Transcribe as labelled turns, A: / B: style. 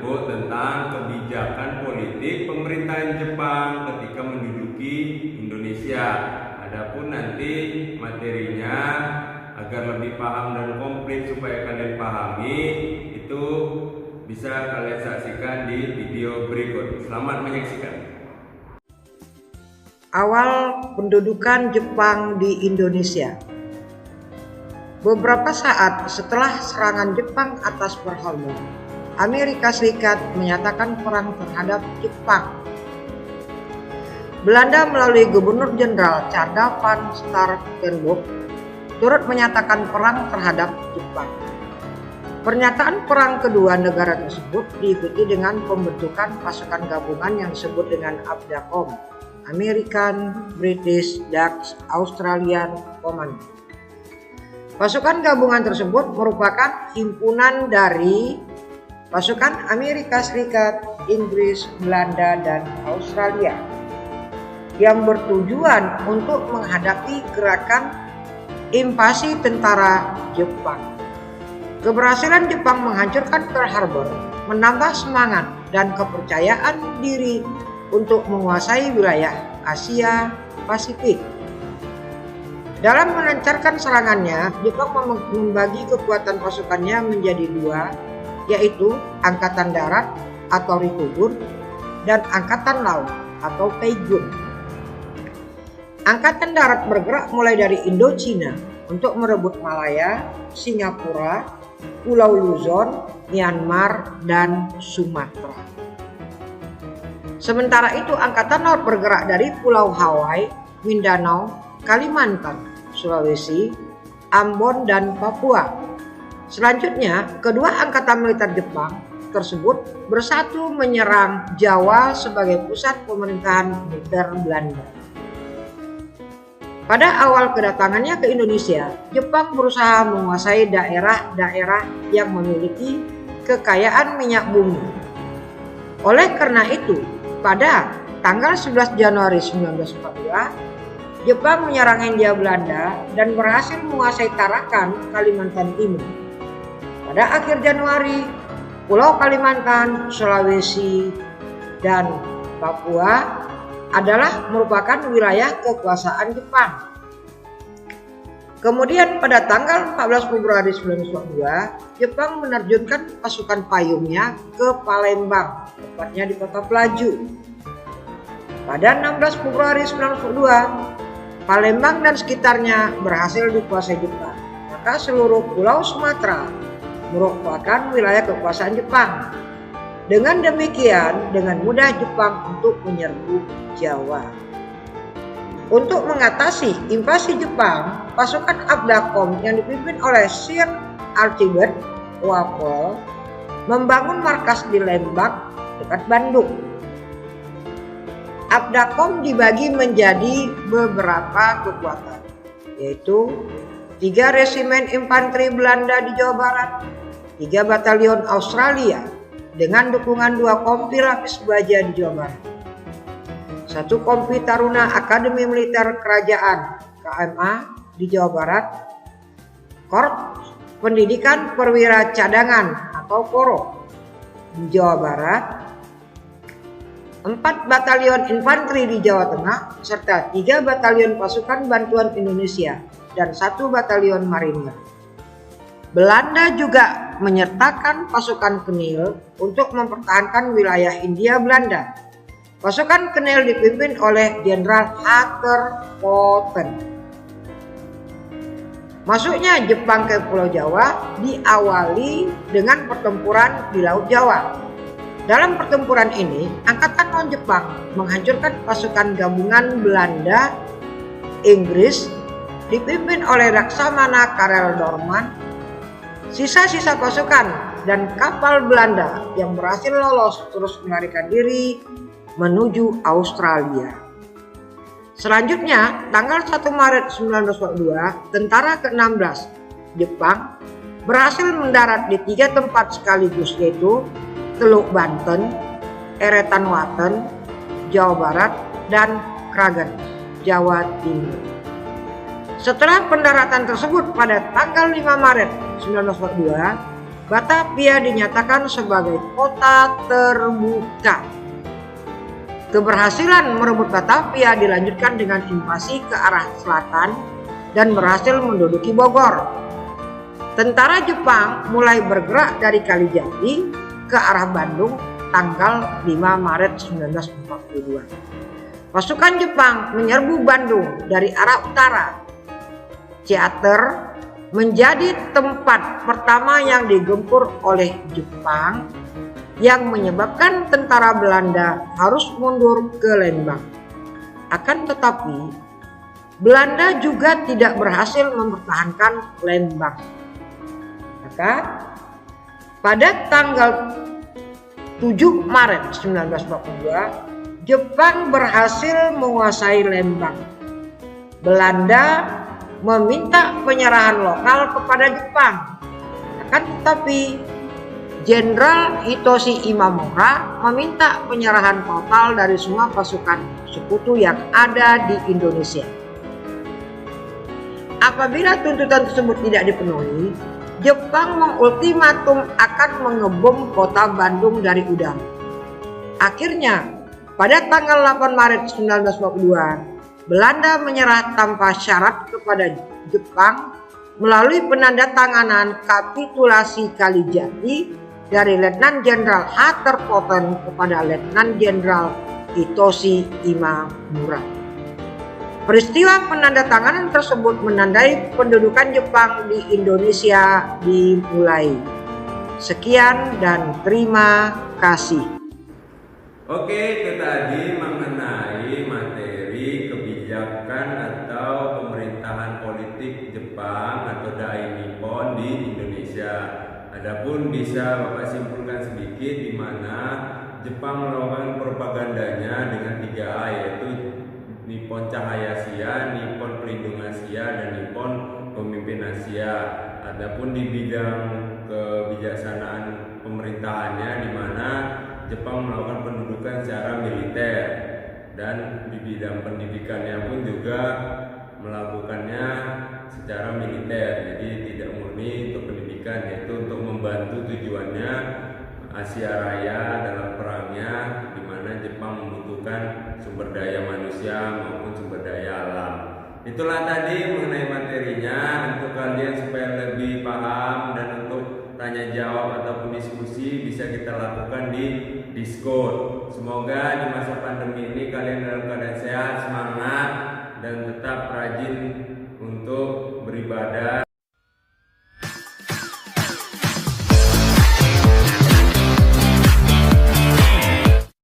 A: menyebut tentang kebijakan politik pemerintahan Jepang ketika menduduki Indonesia. Adapun nanti materinya agar lebih paham dan komplit supaya kalian pahami, itu bisa kalian saksikan di video berikut. Selamat menyaksikan.
B: Awal pendudukan Jepang di Indonesia. Beberapa saat setelah serangan Jepang atas Pearl Harbor, Amerika Serikat menyatakan perang terhadap Jepang. Belanda melalui Gubernur Jenderal Tjada van Starkenborgh turut menyatakan perang terhadap Jepang. Pernyataan perang kedua negara tersebut diikuti dengan pembentukan pasukan gabungan yang disebut dengan ABDACOM, American, British, Dutch, Australian Command. Pasukan gabungan tersebut merupakan himpunan dari pasukan Amerika Serikat, Inggris, Belanda, dan Australia yang bertujuan untuk menghadapi gerakan invasi tentara Jepang. Keberhasilan Jepang menghancurkan Pearl Harbor menambah semangat dan kepercayaan diri untuk menguasai wilayah Asia Pasifik. Dalam melancarkan serangannya, Jepang membagi kekuatan pasukannya menjadi dua, yaitu Angkatan Darat atau Rikugun dan Angkatan Laut atau Taigun. Angkatan Darat bergerak mulai dari Indochina untuk merebut Malaya, Singapura, Pulau Luzon, Myanmar, dan Sumatera. Sementara itu, Angkatan Laut bergerak dari Pulau Hawaii, Mindanao, Kalimantan, Sulawesi, Ambon, dan Papua. Selanjutnya, kedua angkatan militer Jepang tersebut bersatu menyerang Jawa sebagai pusat pemerintahan militer Belanda. Pada awal kedatangannya ke Indonesia, Jepang berusaha menguasai daerah-daerah yang memiliki kekayaan minyak bumi. Oleh karena itu, pada tanggal 11 Januari 1942, Jepang menyerang Hindia Belanda dan berhasil menguasai Tarakan, Kalimantan Timur. Pada akhir Januari, Pulau Kalimantan, Sulawesi, dan Papua adalah merupakan wilayah kekuasaan Jepang. Kemudian pada tanggal 14 Februari 1942, Jepang menerjunkan pasukan payungnya ke Palembang, tepatnya di kota Pelaju. Pada 16 Februari 1942, Palembang dan sekitarnya berhasil dikuasai Jepang. Maka seluruh Pulau Sumatera merupakan wilayah kekuasaan Jepang. Dengan demikian, dengan mudah Jepang untuk menyerbu Jawa. Untuk mengatasi invasi Jepang, pasukan ABDACOM yang dipimpin oleh Sir Archibald Walpole membangun markas di Lembang dekat Bandung. ABDACOM dibagi menjadi beberapa kekuatan, yaitu 3 resimen infanteri Belanda di Jawa Barat, 3 batalion Australia dengan dukungan 2 kompi lapis baja di Jawa Barat, 1 kompi Taruna Akademi Militer Kerajaan KMA di Jawa Barat, Korps Pendidikan Perwira Cadangan atau KORO di Jawa Barat, 4 batalion infanteri di Jawa Tengah, serta 3 batalion pasukan bantuan Indonesia dan 1 batalion marinir. Belanda juga menyertakan pasukan Kenil untuk mempertahankan wilayah Hindia Belanda. Pasukan Kenil dipimpin oleh Jenderal Hatterpoten. Masuknya Jepang ke Pulau Jawa diawali dengan pertempuran di Laut Jawa. Dalam pertempuran ini, Angkatan Laut Jepang menghancurkan pasukan gabungan Belanda, Inggris, dipimpin oleh Laksamana Karel Doorman. Sisa-sisa pasukan dan kapal Belanda yang berhasil lolos terus melarikan diri menuju Australia. Selanjutnya, tanggal 1 Maret 1942, tentara ke-16 Jepang berhasil mendarat di 3 tempat sekaligus, yaitu Teluk Banten, Eretan Waten, Jawa Barat, dan Kragen, Jawa Timur. Setelah pendaratan tersebut pada tanggal 5 Maret 1942, Batavia dinyatakan sebagai kota terbuka. Keberhasilan merebut Batavia dilanjutkan dengan invasi ke arah selatan dan berhasil menduduki Bogor. Tentara Jepang mulai bergerak dari Kalijati ke arah Bandung tanggal 5 Maret 1942. Pasukan Jepang menyerbu Bandung dari arah utara. Ciater menjadi tempat pertama yang digempur oleh Jepang yang menyebabkan tentara Belanda harus mundur ke Lembang. Akan tetapi, Belanda juga tidak berhasil mempertahankan Lembang. Maka, pada tanggal 7 Maret 1942, Jepang berhasil menguasai Lembang. Belanda meminta penyerahan lokal kepada Jepang. Akan tetapi, Jenderal Hitoshi Imamura meminta penyerahan total dari semua pasukan sekutu yang ada di Indonesia. Apabila tuntutan tersebut tidak dipenuhi, Jepang mengultimatum akan mengebom kota Bandung dari udara. Akhirnya, pada tanggal 8 Maret 1942, Belanda menyerah tanpa syarat kepada Jepang melalui penandatanganan kapitulasi Kalijati dari Letnan Jenderal Hatterpotten kepada Letnan Jenderal Hitoshi Imamura. Peristiwa penandatanganan tersebut menandai pendudukan Jepang di Indonesia dimulai. Sekian dan terima kasih.
A: Oke, itu tadi mengenai materi kebijakan atau pemerintahan politik Jepang atau Dai Nippon di Indonesia. Adapun bisa Bapak simpulkan sedikit di mana Jepang melakukan propagandanya dengan 3A, yaitu Nippon Cahaya Asia, Nippon Pelindung Asia, dan Nippon Pemimpin Asia. Adapun di bidang kebijaksanaan pemerintahannya, di mana Jepang melakukan pendudukan secara militer, dan di bidang pendidikannya pun juga melakukannya secara militer, jadi tidak murni untuk pendidikan, yaitu untuk membantu tujuannya Asia Raya dalam perangnya, di mana Jepang membutuhkan sumber daya manusia maupun sumber daya alam. Itulah tadi mengenai materinya untuk kalian supaya lebih paham, dan untuk tanya jawab ataupun diskusi bisa kita lakukan di Discord. Semoga di masa pandemi ini kalian